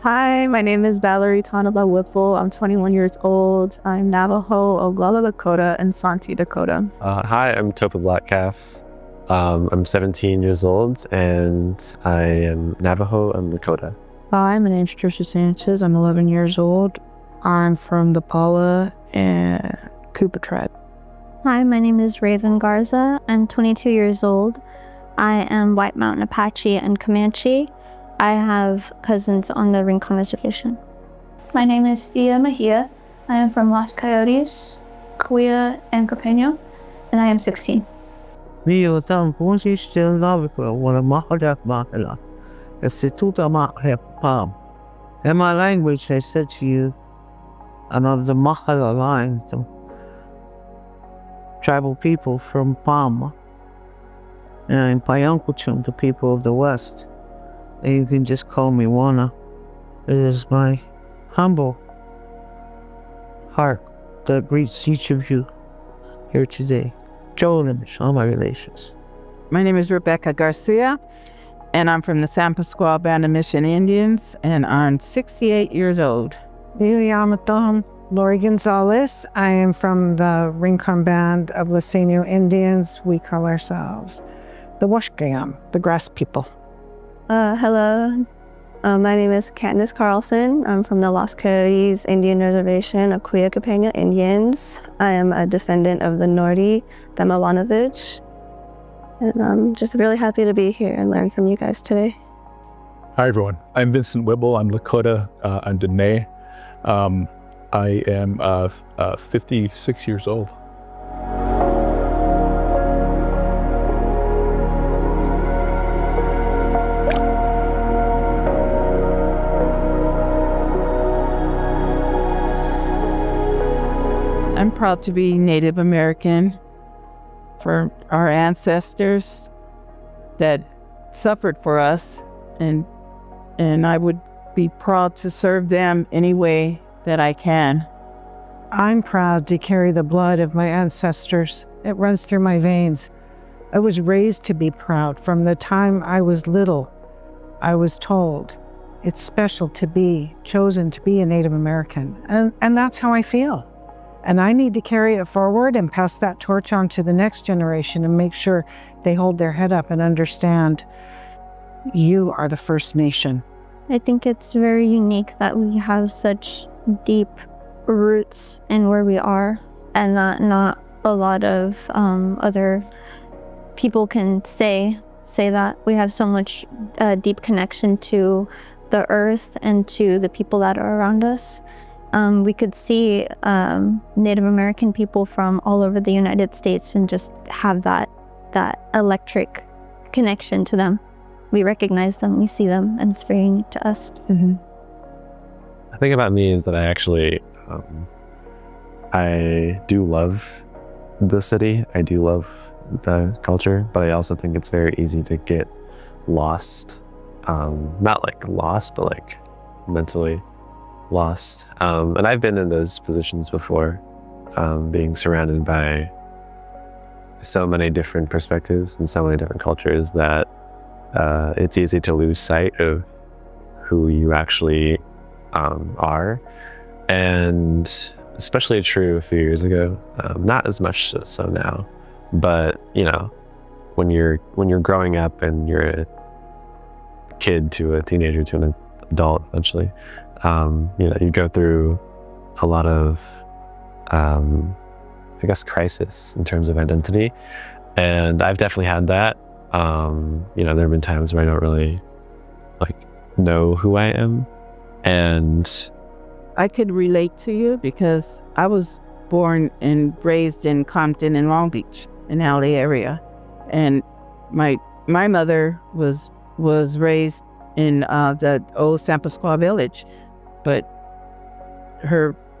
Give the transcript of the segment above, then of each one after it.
Hi, my name is Valerie Tonala Whipple. I'm 21 years old. I'm Navajo, Oglala Lakota, and Santi Dakota. Hi, I'm Topa Blackcalf. I'm 17 years old, and I am Navajo and Lakota. Hi, my name's Trisha Sanchez. I'm 11 years old. I'm from the Paula and Cooper tribe. Hi, my name is Raven Garza. I'm 22 years old. I am White Mountain Apache and Comanche. I have cousins on the Rincon Reservation. My name is Thea Mejia. I am from Los Coyotes, Cahuilla, and Copeño, and I am 16. Mio tam punsi still love for one of Mahadak Makala. It's the Tuta Mahep Palm. In my language, I said to you, I'm of the Mahala line, the tribal people from Palma. And I'm Payankuchum, the people of the West. And you can just call me Wana. It is my humble heart that greets each of you here today. Joel and all my relations. My name is Rebecca Garcia, and I'm from the San Pascual Band of Mission Indians, and I'm 68 years old. Liliamatom, Lori Gonzalez. I am from the Rincon Band of Lasino Indians. We call ourselves the Washkayam, the grass people. Hello, my name is Candace Carlson. I'm from the Los Coyotes Indian Reservation of Cahuilla Copeño Indians. I am a descendant of the Nordi Demawanovich, and I'm just really happy to be here and learn from you guys today. Hi everyone, I'm Vincent Wibble. I'm Lakota and Dene. I am 56 years old. I'm proud to be Native American for our ancestors that suffered for us, and I would be proud to serve them any way that I can. I'm proud to carry the blood of my ancestors. It runs through my veins. I was raised to be proud. From the time I was little, I was told it's special to be chosen to be a Native American. And that's how I feel. And I need to carry it forward and pass that torch on to the next generation and make sure they hold their head up and understand you are the First Nation. I think it's very unique that we have such deep roots in where we are, and that not a lot of other people can say that. We have so much deep connection to the earth and to the people that are around us. We could see Native American people from all over the United States and just have that electric connection to them. We recognize them, we see them, and it's very unique to us. The thing about me is that I actually, I do love the city. I do love the culture, but I also think it's very easy to get lost. Not like lost, but like mentally lost. And I've been in those positions before, being surrounded by so many different perspectives and so many different cultures that it's easy to lose sight of who you actually are. And especially true a few years ago, not as much so now, but you know, when you're growing up and you're a kid to a teenager to an adult eventually, you know, you go through a lot of, I guess, crisis in terms of identity. And I've definitely had that. You know, there have been times where I don't really know who I am. And I could relate to you because I was born and raised in Compton and Long Beach in the LA area. And my mother was raised in the old San Pascual village, but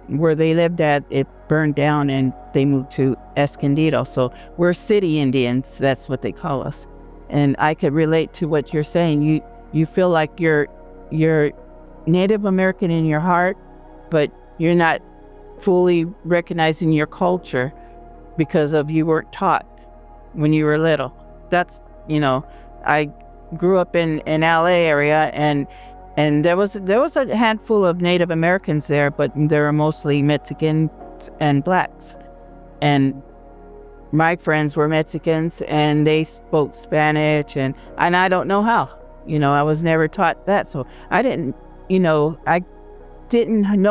where they lived at, it burned down and they moved to Escondido. So we're city Indians, that's what they call us. And I could relate to what you're saying. You feel like you're Native American in your heart, but you're not fully recognizing your culture because of you weren't taught when you were little. That's, you know, I grew up in LA area, and And there was a handful of Native Americans there, but there were mostly Mexicans and blacks. And my friends were Mexicans and they spoke Spanish and I don't know how. I was never taught that. So I didn't know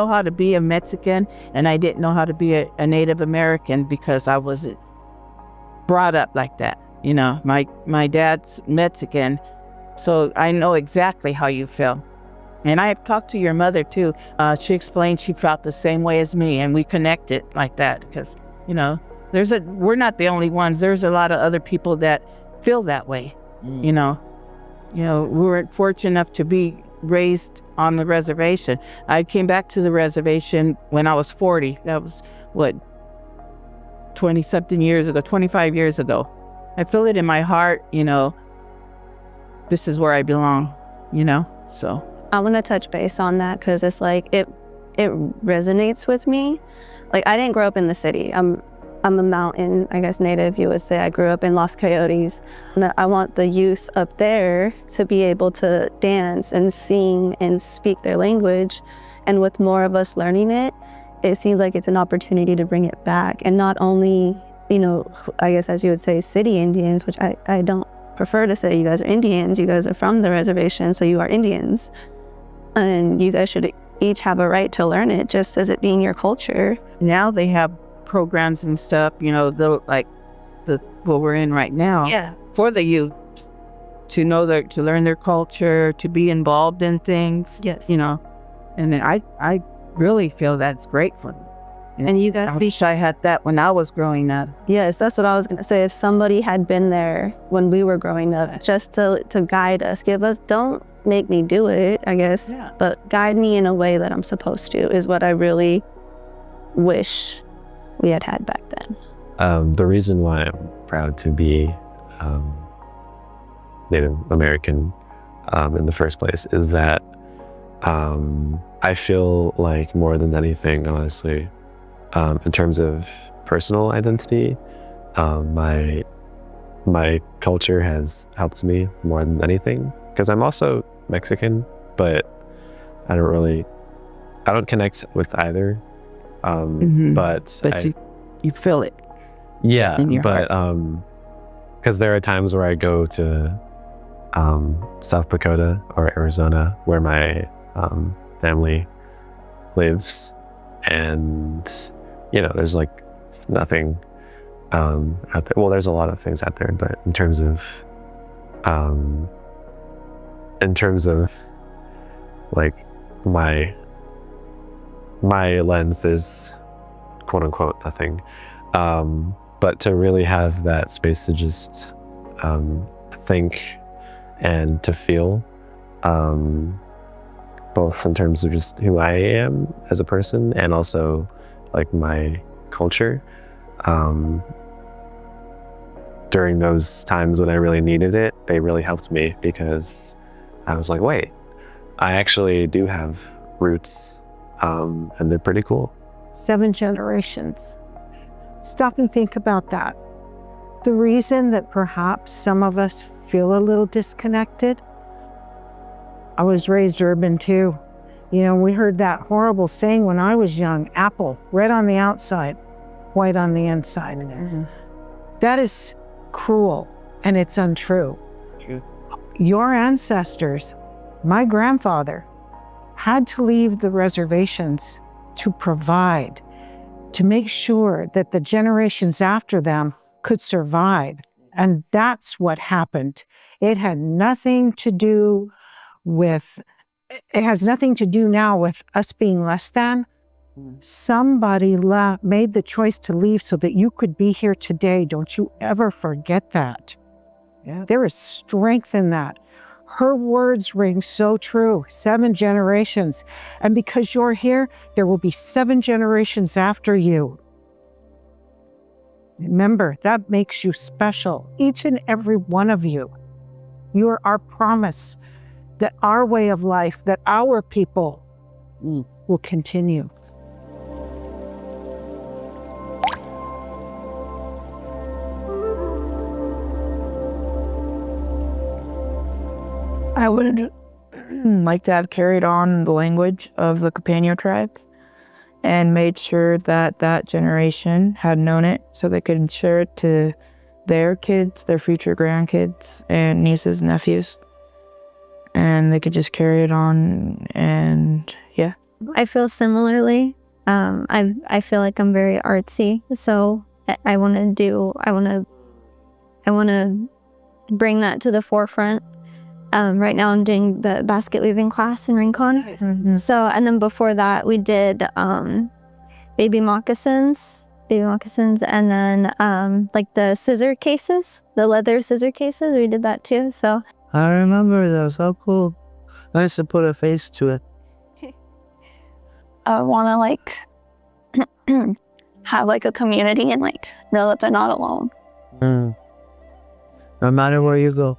how to be a Mexican, and I didn't know how to be a Native American because I wasn't brought up like that. My dad's Mexican, so I know exactly how you feel. And I talked to your mother too. She explained she felt the same way as me, and we connected like that because, we're not the only ones. There's a lot of other people that feel that way. We were fortunate enough to be raised on the reservation. I came back to the reservation when I was 40. That was 20-something years ago, 25 years ago. I feel it in my heart, this is where I belong, so. I want to touch base on that because it's like it resonates with me. Like, I didn't grow up in the city. I'm a mountain, I guess, native, you would say. I grew up in Los Coyotes. And I want the youth up there to be able to dance and sing and speak their language. And with more of us learning it, it seems like it's an opportunity to bring it back. And not only, I guess, as you would say, city Indians, which I don't prefer to say you guys are Indians. You guys are from the reservation, so you are Indians. And you guys should each have a right to learn it, just as it being your culture. Now they have programs and stuff, what we're in right now. Yeah. For the youth to learn their culture, to be involved in things. Yes. And then I really feel that's great for them. And you guys I wish I had that when I was growing up. Yes, that's what I was gonna say. If somebody had been there when we were growing up, just to guide us, don't make me do it, I guess, but guide me in a way that I'm supposed to, is what I really wish we had back then. The reason why I'm proud to be Native American in the first place is that I feel like more than anything, honestly, in terms of personal identity, my culture has helped me more than anything, because I'm also Mexican, but I don't connect with either. But you feel it. Yeah, in your but because there are times where I go to South Dakota or Arizona, where my family lives, and there's like nothing out there. Well, there's a lot of things out there, but in terms of like my lens, there's quote unquote nothing. But to really have that space to just think and to feel, both in terms of just who I am as a person and also like my culture, during those times when I really needed it, they really helped me, because I was like, wait, I actually do have roots, and they're pretty cool. 7 generations. Stop and think about that. The reason that perhaps some of us feel a little disconnected, I was raised urban too. We heard that horrible saying when I was young, apple, red on the outside, white on the inside. Mm-hmm. That is cruel, and it's untrue. True. Your ancestors, my grandfather, had to leave the reservations to provide, to make sure that the generations after them could survive. And that's what happened. It has nothing to do now with us being less than. Somebody made the choice to leave so that you could be here today. Don't you ever forget that. Yeah. There is strength in that. Her words ring so true. 7 generations. And because you're here, there will be 7 generations after you. Remember, that makes you special. Each and every one of you. You're our promise that our way of life, that our people will continue. like to have carried on the language of the Campano tribe and made sure that that generation had known it so they could share it to their kids, their future grandkids, and nieces and nephews. And they could just carry it on, and yeah. I feel similarly. I feel like I'm very artsy, so I want to bring that to the forefront. Right now I'm doing the basket weaving class in Rincon. Mm-hmm. So, and then before that we did baby moccasins, and then like the scissor cases, the leather scissor cases, we did that too. So I remember those. How cool. Nice to put a face to it. I want to like have like a community and like know that they're not alone. No matter where you go,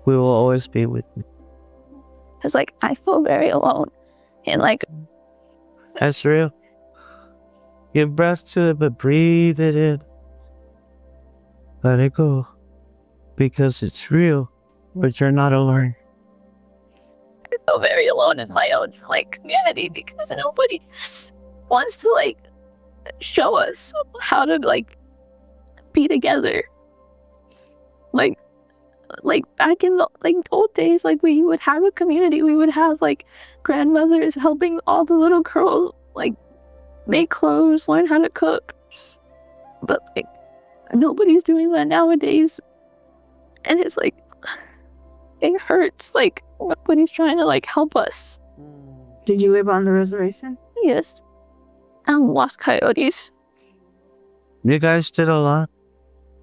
we will always be with you. Cause like I feel very alone, and like That's real. Give breath to it, but breathe it in. Let it go. Because it's real, but you're not alone. I feel very alone in my own like community because nobody wants to like show us how to like be together. Like back in the like old days, like we would have a community, we would have like grandmothers helping all the little girls like make clothes, learn how to cook. But like nobody's doing that nowadays. And it's like it hurts, like nobody's trying to like help us. Did you live on the reservation? Yes. Lost Coyotes. You guys did a lot.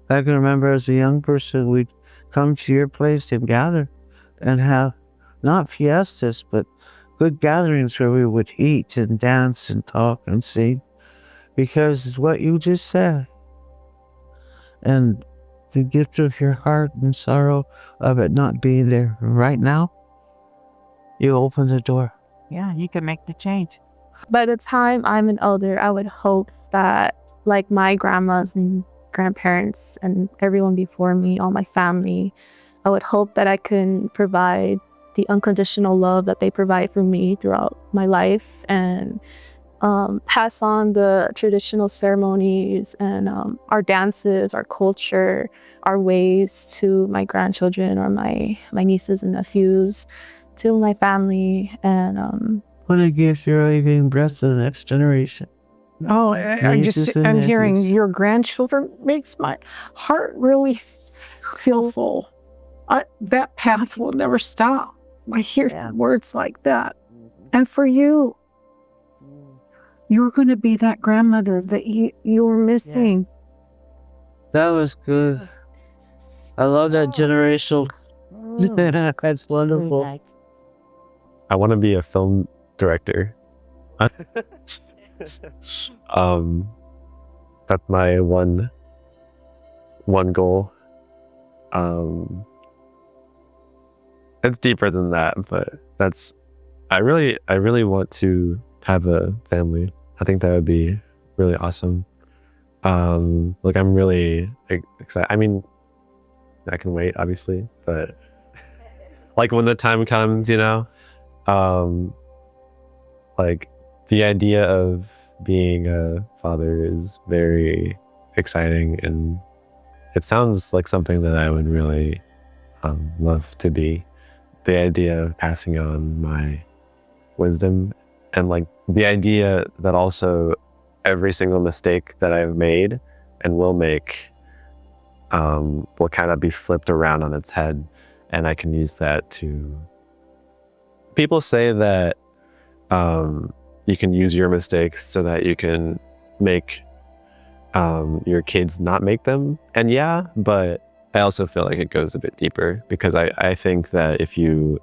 I can remember as a young person, we'd come to your place and gather and have not fiestas, but good gatherings where we would eat and dance and talk and sing. Because it's what you just said. And the gift of your heart and sorrow of it not being there right now, you open the door. Yeah, you can make the change. By the time I'm an elder, I would hope that like my grandmas and grandparents and everyone before me, all my family, I would hope that I can provide the unconditional love that they provide for me throughout my life, and pass on the traditional ceremonies and our dances, our culture, our ways to my grandchildren or my nieces and nephews, to my family. And What a gift you're giving breath to the next generation. Oh, I'm hearing your grandchildren makes my heart really feel full. That path will never stop. I hear words like that. And for you, you're going to be that grandmother that you were missing. Yes. That was good. I love that generational. That's wonderful. I want to be a film director. That's my one goal. It's deeper than that, but I really want to have a family. I think that would be really awesome. Like I'm really excited. I mean, I can wait, obviously, but like when the time comes, you know, like the idea of being a father is very exciting, and it sounds like something that I would really love to be. The idea of passing on my wisdom, and like the idea that also every single mistake that I've made and will make will kind of be flipped around on its head, and I can use that to... People say that you can use your mistakes so that you can make your kids not make them. And yeah, but I also feel like it goes a bit deeper, because I think that if you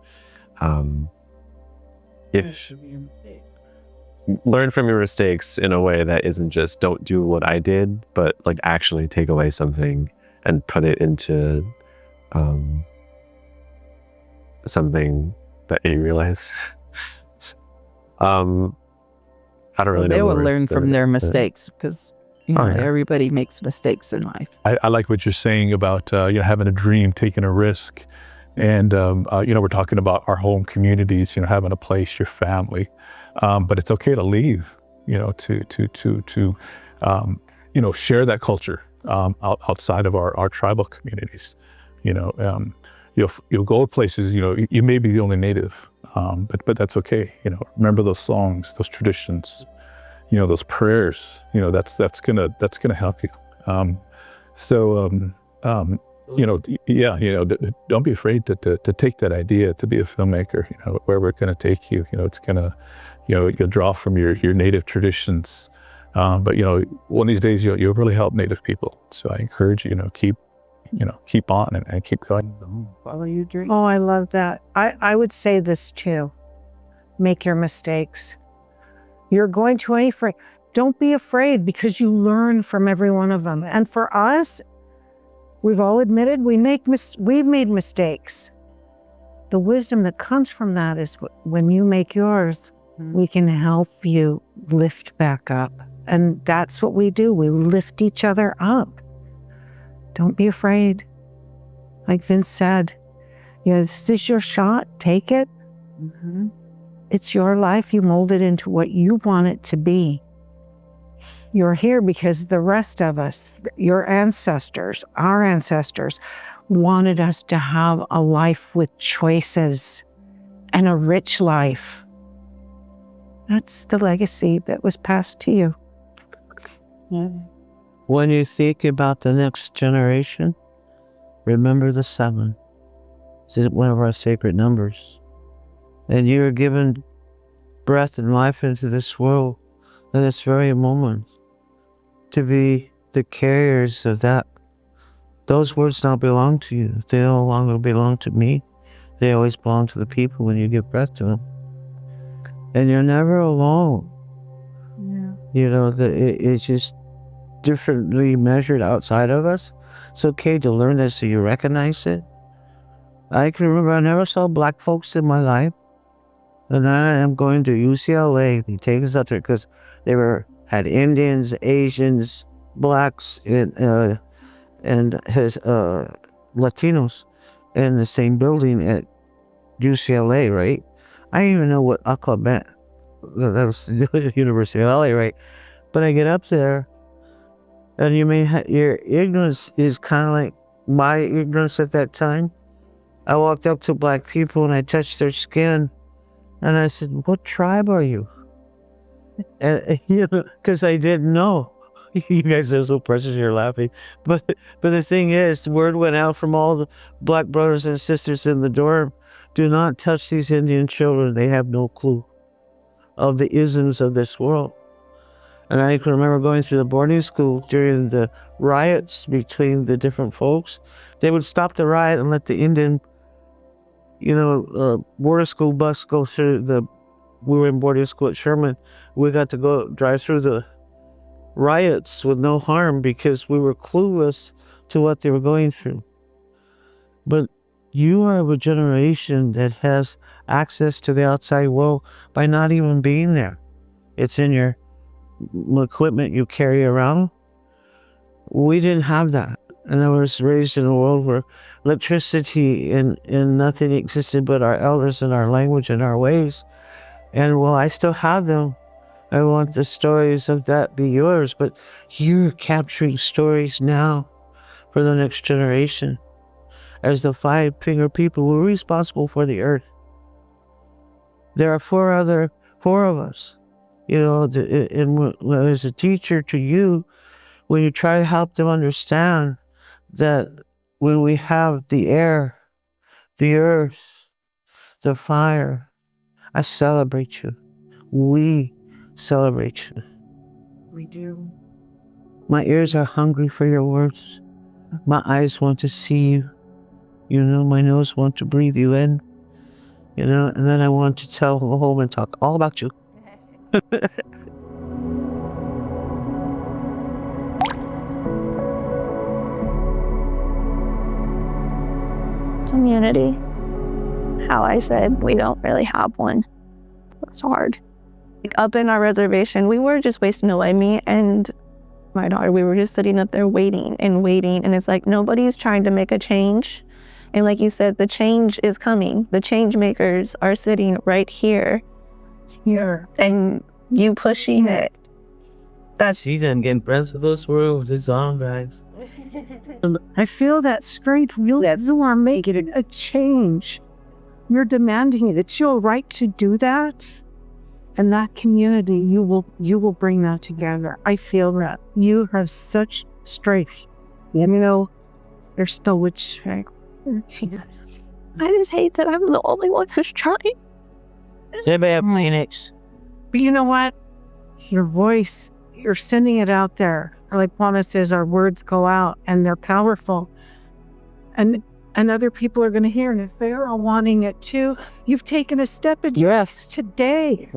learn from your mistakes in a way that isn't just don't do what I did, but like actually take away something and put it into something that you realize. I don't really know. They will words learn to from it, their but- mistakes, because everybody makes mistakes in life. I like what you're saying about having a dream, taking a risk, And, we're talking about our home communities, having a place, your family. But it's okay to leave, to share that culture outside of our tribal communities. You'll go places, you may be the only native, but that's okay. Remember those songs, those traditions, those prayers, that's gonna help you. Don't be afraid to take that idea to be a filmmaker, where we're going to take you. It's going to, you'll draw from your native traditions. But one of these days you'll really help Native people. So I encourage you, keep on and keep going. Follow you, Drake? Oh, I love that. I would say this too. Make your mistakes. You're going to any free. Don't be afraid, because you learn from every one of them. And for us, we've all admitted we've made mistakes. The wisdom that comes from that is when you make yours, we can help you lift back up. And that's what we do. We lift each other up. Don't be afraid. Like Vince said, this is your shot. Take it. It's your life. You mold it into what you want it to be. You're here because the rest of us, your ancestors, our ancestors, wanted us to have a life with choices and a rich life. That's the legacy that was passed to you. When you think about the next generation, remember the 7. It's one of our sacred numbers. And you're given breath and life into this world at this very moment to be the carriers of that. Those words now belong to you. They no longer belong to me. They always belong to the people when you give breath to them. And you're never alone. It's just differently measured outside of us. It's okay to learn that so you recognize it. I can remember I never saw Black folks in my life. And I am going to UCLA. They take us up there because they had Indians, Asians, Blacks, and Latinos in the same building at UCLA, right? I didn't even know what UCLA meant. That was the University of LA, right? But I get up there, and your ignorance is kind of like my ignorance at that time. I walked up to Black people and I touched their skin, and I said, "What tribe are you?" And because I didn't know. You guys are so precious, you're laughing. But the thing is, the word went out from all the Black brothers and sisters in the dorm. Do not touch these Indian children. They have no clue of the isms of this world. And I can remember going through the boarding school during the riots between the different folks. They would stop the riot and let the Indian, boarding school bus go through we were in boarding school at Sherman. We got to go drive through the riots with no harm because we were clueless to what they were going through. But you are of a generation that has access to the outside world by not even being there. It's in your equipment you carry around. We didn't have that. And I was raised in a world where electricity and nothing existed but our elders and our language and our ways. And while I still have them, I want the stories of that be yours, but you're capturing stories now for the next generation. As the 5-finger people, we're responsible for the earth. There are 4 of us. And as a teacher to you, when you try to help them understand that when we have the air, the earth, the fire, I celebrate you. We celebrate you. We do. My ears are hungry for your words. My eyes want to see you. My nose wants to breathe you in. And then I want to go home and talk all about you. Community. How I said, we don't really have one. It's hard. Up in our reservation, we were just wasting away. Me and my daughter, we were just sitting up there waiting. And it's like nobody's trying to make a change. And like you said, the change is coming. The change makers are sitting right here. And you pushing it. That's She didn't get impressed with those words. It's on, guys. I feel that strength. You are making a change. You're demanding it. It's your right to do that. And that community, you will bring that together. I feel that. You have such strength. You know, there's so much strength. I just hate that I'm the only one who's trying. Phoenix. But you know what? Your voice, you're sending it out there. Like Juana says, our words go out and they're powerful. And other people are going to hear. And if they're all wanting it too, you've taken a step in today.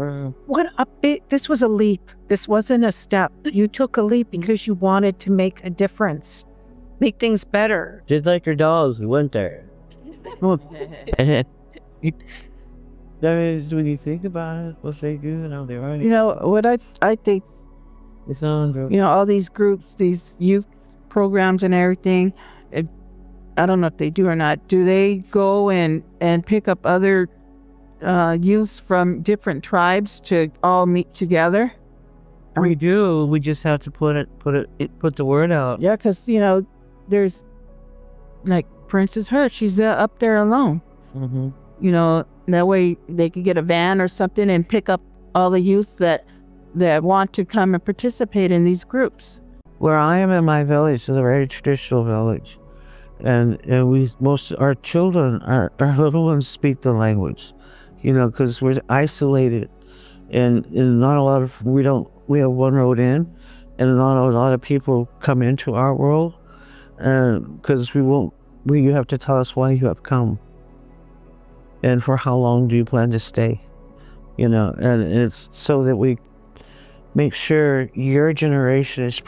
This was a leap. This wasn't a step. You took a leap because you wanted to make a difference, make things better. Just like your dogs, we went there. That is, when you think about it, what they do and how they run. You know, what I think, It's on, bro. you know, all these groups, these youth programs and everything, I don't know if they do or not. Do they go and pick up other youths from different tribes to all meet together? We do. We just have to put the word out. Yeah, because, you know, there's, like, for instance, she's up there alone. Mm-hmm. You know, that way they could get a van or something and pick up all the youth that want to come and participate in these groups. Where I am in my village is a very traditional village, and our children, our little ones speak the language, you know, because we're isolated, and not a lot of we have one road in, and not a lot of people come into our world, because you have to tell us why you have come, and for how long do you plan to stay, you know, and it's so that we make sure your generation has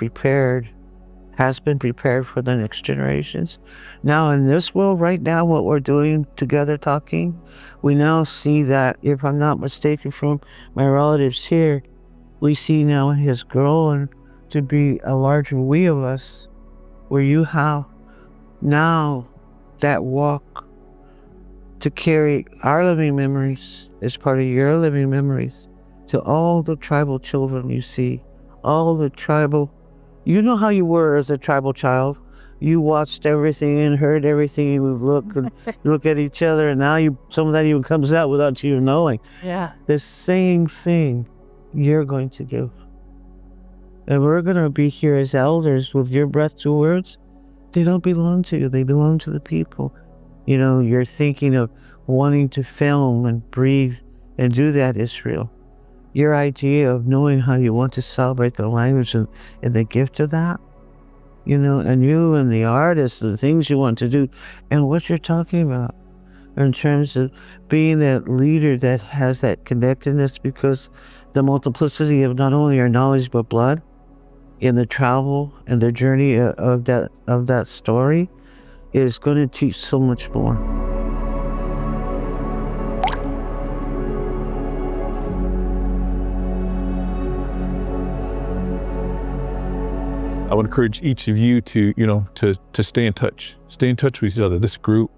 been prepared for the next generations. Now in this world right now, what we're doing together talking, we now see that, if I'm not mistaken from my relatives here, we see now it has grown to be a larger we of us, where you have now that walk to carry our living memories as part of your living memories to all the tribal children you see, all the tribal. You know how you were as a tribal child. You watched everything and heard everything. You would look at each other, and now some of that even comes out without you knowing. Yeah. The same thing you're going to do. And we're going to be here as elders with your breath to words. They don't belong to you. They belong to the people. You know, you're thinking of wanting to film and breathe and do that, Israel. Your idea of knowing how you want to celebrate the language and the gift of that, you know, and you and the artist, the things you want to do, and what you're talking about in terms of being that leader that has that connectedness, because the multiplicity of not only your knowledge but blood in the travel and the journey of that story is going to teach so much more. I would encourage each of you to, you know, to stay in touch with each other. This group,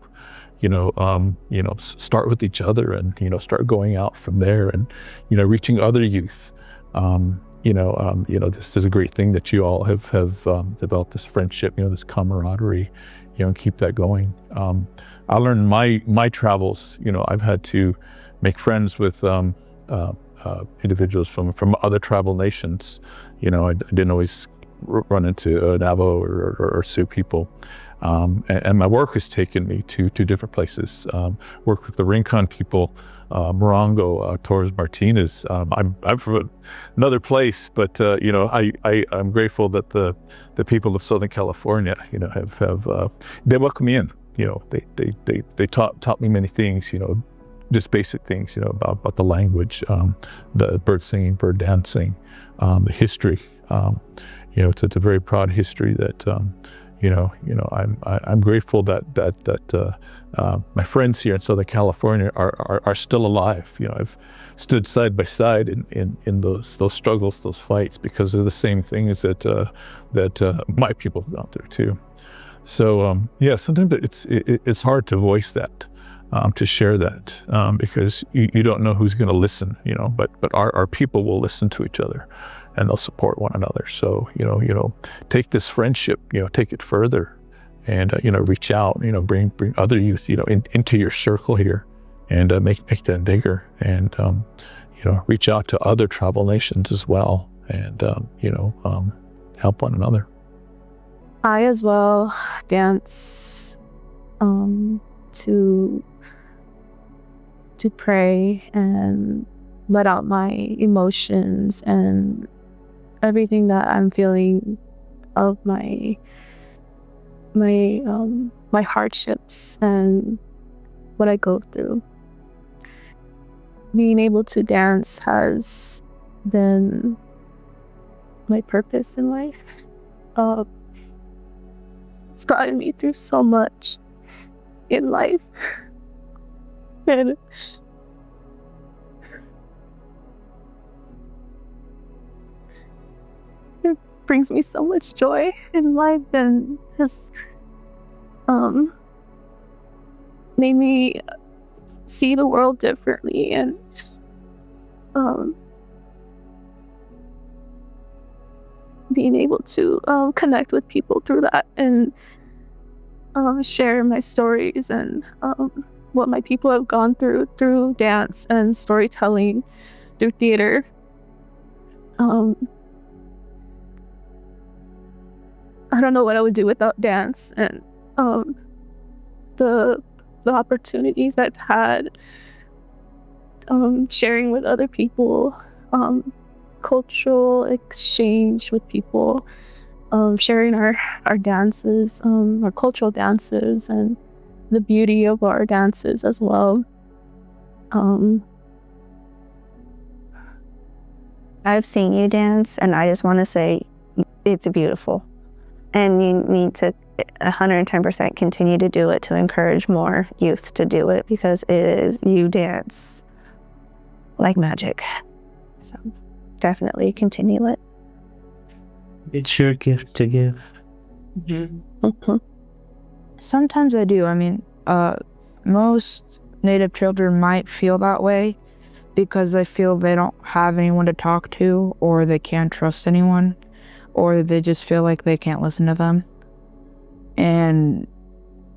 start with each other, and, you know, start going out from there, and, you know, reaching other youth. This is a great thing that you all have developed, this friendship, you know, this camaraderie, you know, and keep that going. I learned in my travels, you know, I've had to make friends with individuals from other tribal nations. You know, I didn't always run into Navajo or Sioux people. And my work has taken me to different places. Worked with the Rincon people, Morongo, Torres Martinez. I'm from another place, but I'm grateful that the people of Southern California, you know, have they welcome me in. You know, they taught me many things. You know, just basic things. You know, about the language, the bird singing, bird dancing, the history. It's a very proud history that. I'm grateful that my friends here in Southern California are still alive. You know, I've stood side by side in those struggles, those fights, because they're the same things that my people have gone through too. So yeah, sometimes it's hard to voice that, to share that, because you don't know who's going to listen, but our people will listen to each other, and they'll support one another. So take this friendship, take it further, and reach out, bring other youth, into your circle here, and make them bigger, and reach out to other tribal nations as well, and help one another. I as well dance to pray and let out my emotions and everything that I'm feeling of my hardships and what I go through. Being able to dance has been my purpose in life. It's gotten me through so much in life, and it brings me so much joy in life, and has made me see the world differently, and being able to connect with people through that, and share my stories and what my people have gone through dance and storytelling, through theater. I don't know what I would do without dance, and the opportunities I've had sharing with other people, cultural exchange with people, sharing our dances, our cultural dances, and the beauty of our dances as well. I've seen you dance, and I just want to say it's beautiful. And you need to 110% continue to do it, to encourage more youth to do it, because you dance like magic. So definitely continue it. It's your gift to give. Mm-hmm. Sometimes I do. I mean, most Native children might feel that way because they feel they don't have anyone to talk to, or they can't trust anyone, or they just feel like they can't listen to them. And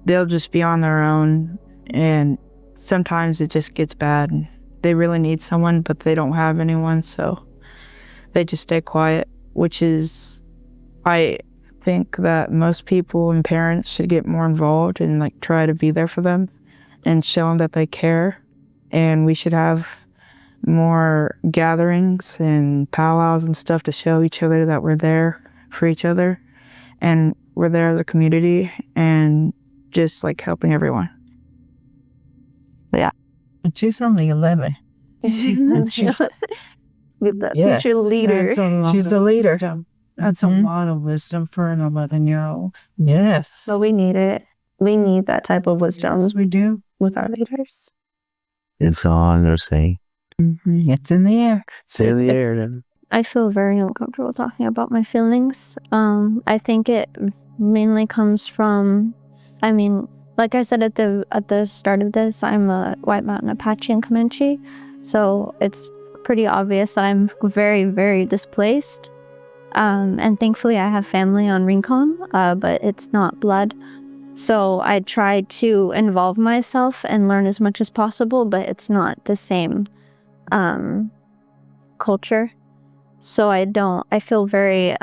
they'll just be on their own, and sometimes it just gets bad. They really need someone, but they don't have anyone, so they just stay quiet, which is, I think that most people and parents should get more involved and try to be there for them and show them that they care. And we should have more gatherings and powwows and stuff to show each other that we're there for each other, and we're there as a community, and just helping everyone. Yeah. She's only 11. She's the future leader. She's a leader. That's a lot of wisdom for an 11-year-old. Yes. So we need it. We need that type of wisdom. Yes, we do. With our leaders. It's on, they're saying. It's in the air. It's in the air then. I feel very uncomfortable talking about my feelings. I think it mainly comes from, like I said at the start of this, I'm a White Mountain Apache and Comanche, so it's pretty obvious I'm very, very displaced. And thankfully I have family on Rincon, but it's not blood. So I try to involve myself and learn as much as possible, but it's not the same culture. So I feel very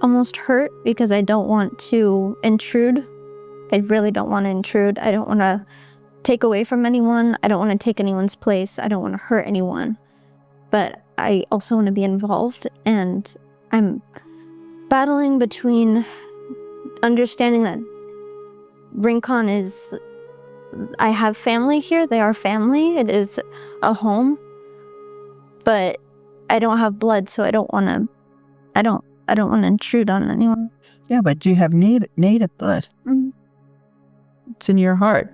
almost hurt, because I don't want to intrude. I really don't want to intrude. I don't want to take away from anyone. I don't want to take anyone's place. I don't want to hurt anyone. But I also want to be involved, and I'm battling between understanding that Rincon is, I have family here. They are family. It is a home. But I don't have blood, so I don't want to intrude on anyone. Yeah, but you have native blood. Mm-hmm. It's in your heart,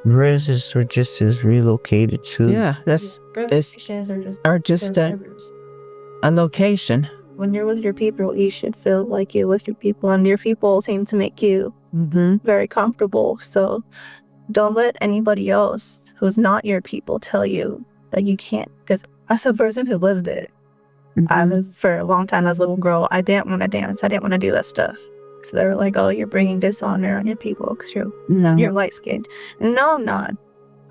Brothers or just is relocated to. Yeah, that's are just a location. When you're with your people, you should feel like you're with your people, and your people seem to make you very comfortable. So don't let anybody else who's not your people tell you that you can't. Because as a person who lived it, I was for a long time as a little girl, I didn't want to dance. I didn't want to do that stuff. So they were like, "Oh, you're bringing dishonor on your people because you're light skinned." No, I'm not.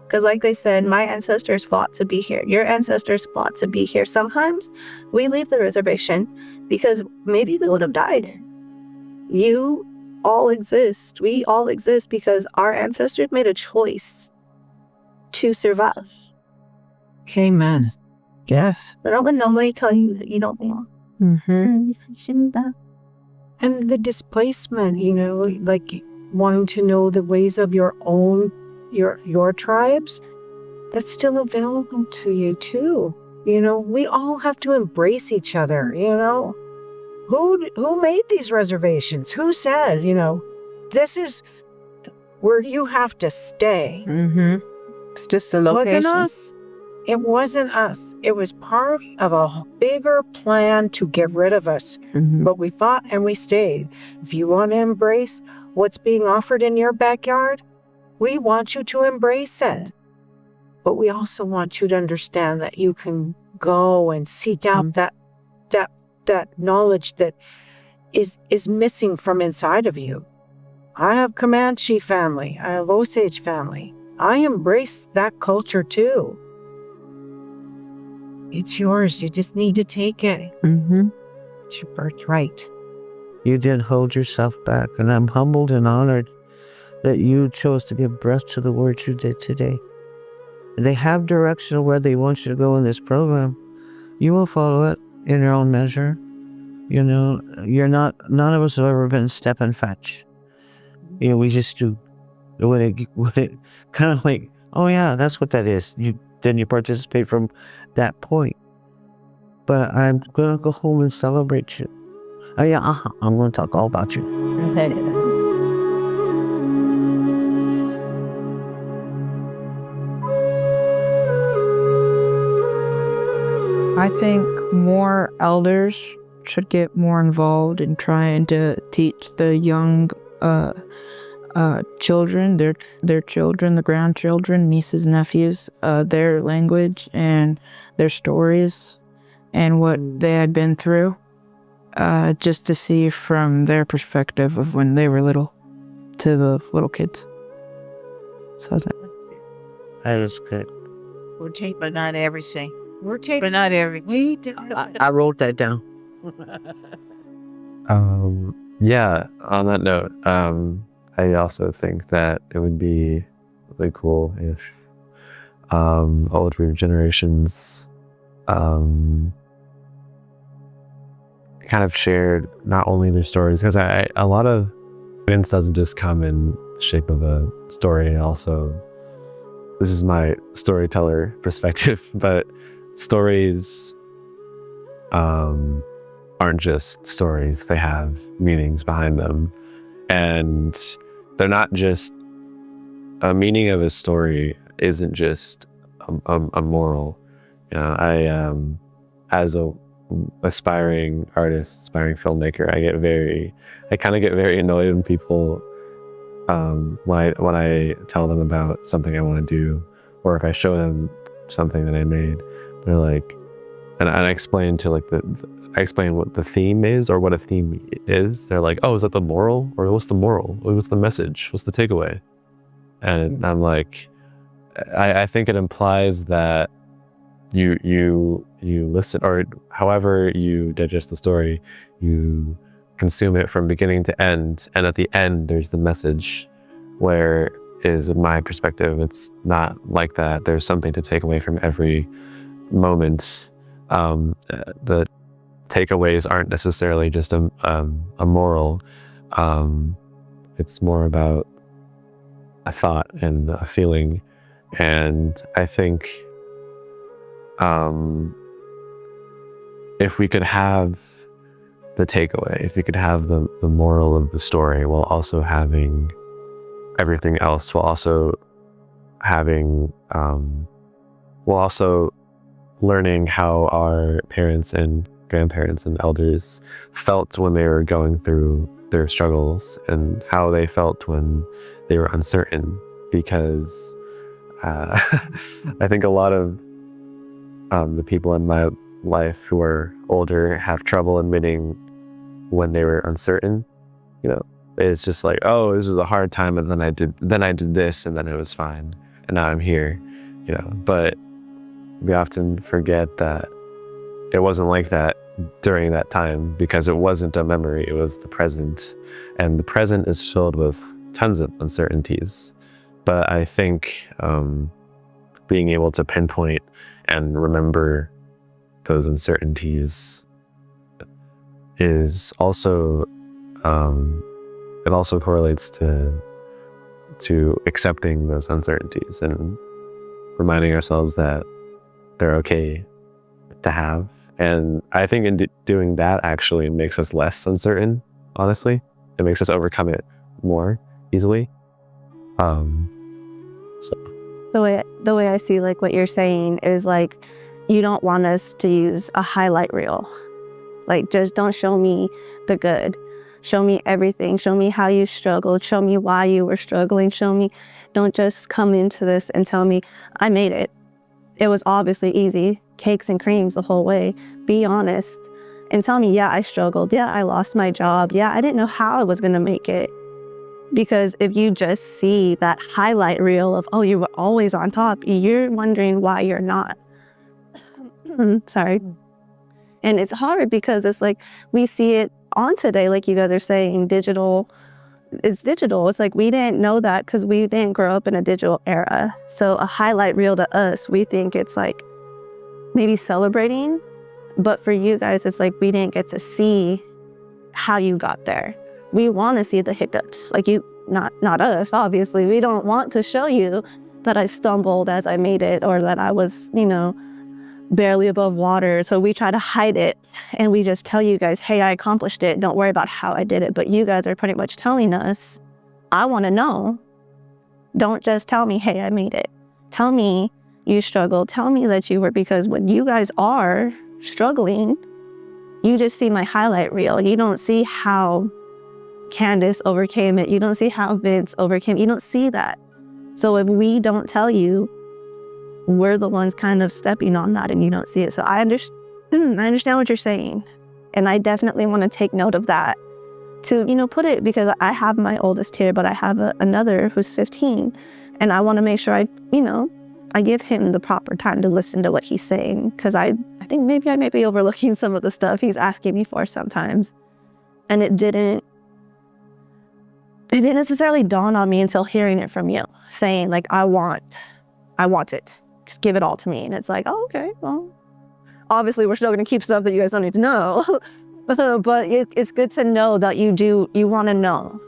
Because like they said, my ancestors fought to be here. Your ancestors fought to be here. Sometimes we leave the reservation because maybe they would have died. You all exist. We all exist because our ancestors made a choice to survive. Amen. Yes. But don't let nobody tell you that you don't belong. And the displacement, like wanting to know the ways of your own, your tribes, that's still available to you too. We all have to embrace each other, Who made these reservations? Who said, this is where you have to stay? It's just a location. Wasn't us. It wasn't us. It was part of a bigger plan to get rid of us. But we fought and we stayed. If you want to embrace what's being offered in your backyard, we want you to embrace it. But we also want you to understand that you can go and seek out that knowledge that is missing from inside of you. I have Comanche family. I have Osage family. I embrace that culture too. It's yours. You just need to take it. It's your birthright. You didn't hold yourself back, and I'm humbled and honored that you chose to give breath to the words you did today. They have direction of where they want you to go in this program. You will follow it in your own measure. None of us have ever been step and fetch. We just do when it kind of like, oh yeah, that's what that is. Then you participate from that point. But I'm gonna go home and celebrate you. Oh yeah, I'm gonna talk all about you. I think more elders should get more involved in trying to teach the young children, their children, the grandchildren, nieces, nephews, their language and their stories and what they had been through, just to see from their perspective of when they were little to the little kids. So That is good. We're taping, but not everything. We're taping, but not everything. I wrote that down. Yeah, on that note, I also think that it would be really cool if older generations kind of shared not only their stories, because a lot of guidance doesn't just come in the shape of a story. Also, this is my storyteller perspective, but stories aren't just stories. They have meanings behind them, and they're not just a meaning of a story isn't just a moral. I as a aspiring artist, aspiring filmmaker, I kind of get very annoyed when people when I tell them about something I want to do, or if I show them something that I made, they're like, and I explain to like I explain what the theme is or what a theme is. They're like, oh, is that the moral? Or what's the moral? What's the message? What's the takeaway? And I'm like, I think it implies that you listen, or however you digest the story, you consume it from beginning to end, and at the end there's the message, where is, in my perspective, it's not like that. There's something to take away from every moment. The takeaways aren't necessarily just a moral. It's more about a thought and a feeling. And I think if we could have the takeaway, if we could have the moral of the story while also having everything else, while also having, also learning how our parents and grandparents and elders felt when they were going through their struggles and how they felt when they were uncertain. Because I think a lot of the people in my life who are older have trouble admitting when they were uncertain. It's just like, oh, this was a hard time, and then I did this, and then it was fine, and now I'm here. But we often forget that it wasn't like that during that time, because it wasn't a memory, it was the present. And the present is filled with tons of uncertainties. But I think being able to pinpoint and remember those uncertainties is also, it also correlates to accepting those uncertainties and reminding ourselves that they're okay to have. And I think in doing that actually makes us less uncertain, honestly. It makes us overcome it more easily. The way I see like what you're saying is like, you don't want us to use a highlight reel. Like, just don't show me the good. Show me everything. Show me how you struggled. Show me why you were struggling. Don't just come into this and tell me, I made it. It was obviously easy, cakes and creams the whole way. Be honest and tell me, yeah, I struggled. Yeah, I lost my job. Yeah, I didn't know how I was going to make it. Because if you just see that highlight reel of, oh, you were always on top, you're wondering why you're not. Sorry. And it's hard because it's like, we see it on today, like you guys are saying, digital. It's like we didn't know that because we didn't grow up in a digital era. So a highlight reel to us, we think it's like maybe celebrating. But for you guys, it's like we didn't get to see how you got there. We want to see the hiccups. Like not us, obviously. We don't want to show you that I stumbled as I made it, or that I was, barely above water. So we try to hide it, and we just tell you guys, hey, I accomplished it. Don't worry about how I did it. But you guys are pretty much telling us, I want to know. Don't just tell me, hey, I made it. Tell me you struggled. Tell me that you were, because when you guys are struggling, you just see my highlight reel. You don't see how Candace overcame it. You don't see how Vince overcame it. You don't see that. So if we don't tell you, we're the ones kind of stepping on that, and you don't see it. So I understand what you're saying. And I definitely want to take note of that to, put it, because I have my oldest here, but I have another who's 15. And I want to make sure I give him the proper time to listen to what he's saying. Because I think maybe I may be overlooking some of the stuff he's asking me for sometimes. And it didn't necessarily dawn on me until hearing it from you, saying like, I want it. Just give it all to me. And it's like, oh, okay, well, obviously we're still going to keep stuff that you guys don't need to know. But it's good to know that you want to know.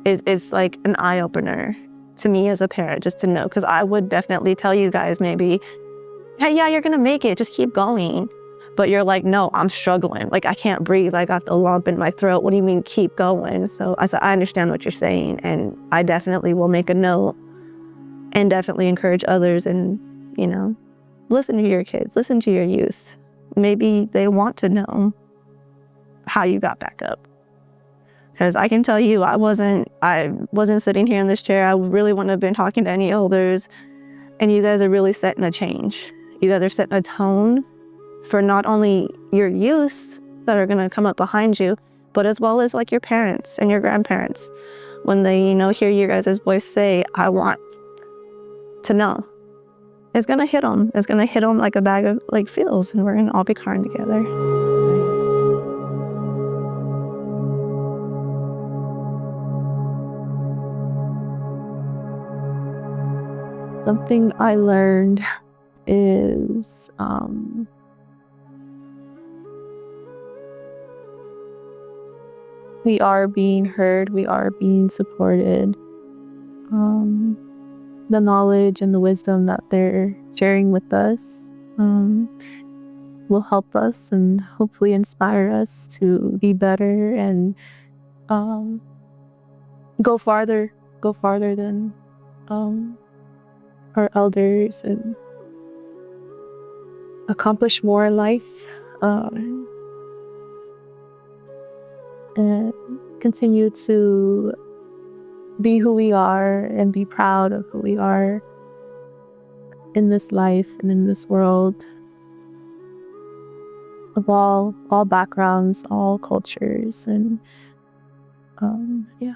It's like an eye opener to me as a parent, just to know, because I would definitely tell you guys maybe, hey, yeah, you're going to make it. Just keep going. But you're like, no, I'm struggling. Like, I can't breathe. I got the lump in my throat. What do you mean keep going? So I said, I understand what you're saying. And I definitely will make a note and definitely encourage others, and, listen to your kids, listen to your youth. Maybe they want to know how you got back up. Because I can tell you, I wasn't sitting here in this chair. I really wouldn't have been talking to any elders. And you guys are really setting a change. You guys are setting a tone for not only your youth that are going to come up behind you, but as well as like your parents and your grandparents. When they, hear your guys' voice say, I want to know, it's going to hit them. It's going to hit them like a bag of like feels, and we're going to all be crying together. Something I learned is we are being heard, we are being supported. The knowledge and the wisdom that they're sharing with us will help us and hopefully inspire us to be better and go farther than our elders and accomplish more in life, and continue to be who we are and be proud of who we are in this life and in this world, of all backgrounds, all cultures, and yeah.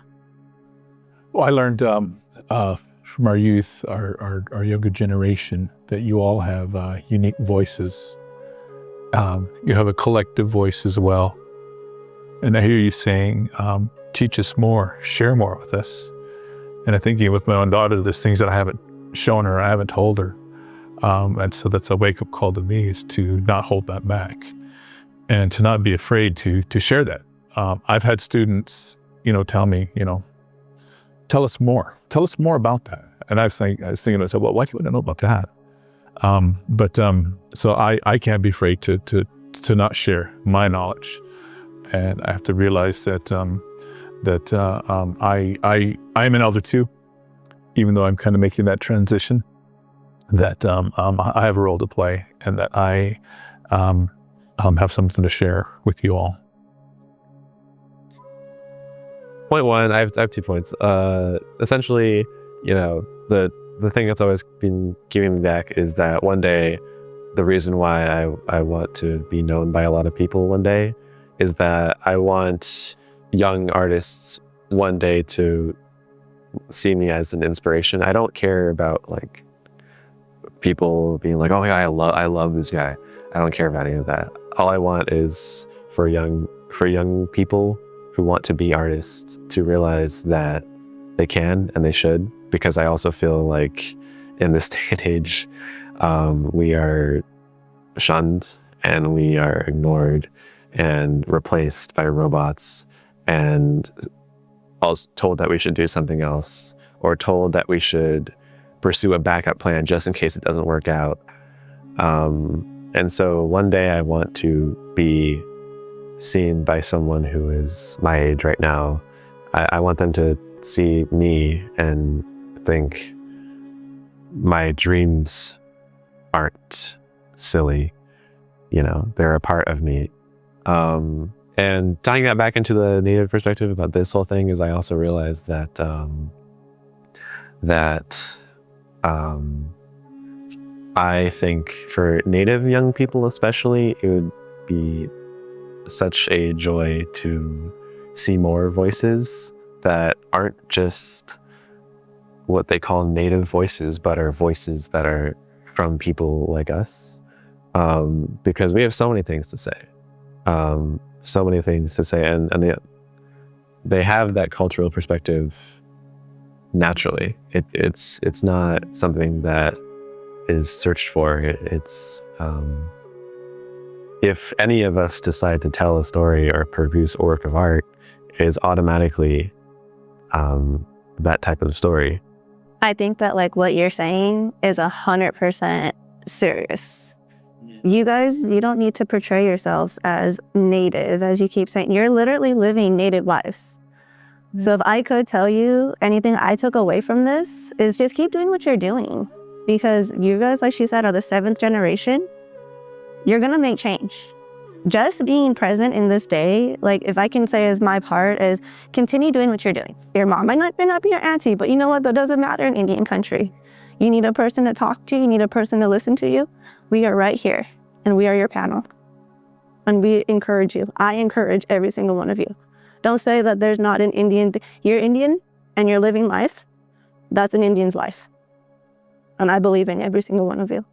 Well, I learned from our youth, our younger generation, that you all have unique voices. You have a collective voice as well. And I hear you saying, teach us more, share more with us. And I'm thinking with my own daughter, there's things that I haven't shown her, I haven't told her. And so that's a wake-up call to me, is to not hold that back and to not be afraid to share that. I've had students, tell me, tell us more about that. And I was thinking to myself, well, why do you want to know about that? So I can't be afraid to not share my knowledge. And I have to realize that I'm an elder too, even though I'm kind of making that transition, that I have a role to play, and that I have something to share with you all. Point one, I have 2 points. Essentially, the thing that's always been giving me back is that one day, the reason why I want to be known by a lot of people one day is that I want young artists one day to see me as an inspiration. I don't care about like people being like, oh yeah, I love this guy. I don't care about any of that. All I want is for young people who want to be artists to realize that they can and they should, because I also feel like in this day and age, we are shunned and we are ignored and replaced by robots, and also told that we should do something else, or told that we should pursue a backup plan just in case it doesn't work out. And so one day I want to be seen by someone who is my age right now. I want them to see me and think my dreams aren't silly. They're a part of me. And tying that back into the Native perspective about this whole thing is I also realized that I think for Native young people especially, it would be such a joy to see more voices that aren't just what they call Native voices, but are voices that are from people like us. Because we have so many things to say. And they have that cultural perspective naturally. It's not something that is searched for. It's if any of us decide to tell a story or produce a work of art, it is automatically that type of story. I think that like what you're saying is 100% serious. You guys, you don't need to portray yourselves as Native, as you keep saying. You're literally living Native lives. So if I could tell you anything I took away from this, is just keep doing what you're doing. Because you guys, like she said, are the 7th generation. You're gonna make change. Just being present in this day, like if I can say as my part, is continue doing what you're doing. Your mom might not be your auntie, but you know what? That doesn't matter in Indian country. You need a person to talk to, you need a person to listen to you. We are right here, and we are your panel. And we encourage you. I encourage every single one of you. Don't say that there's not an Indian. You're Indian, and you're living life. That's an Indian's life. And I believe in every single one of you.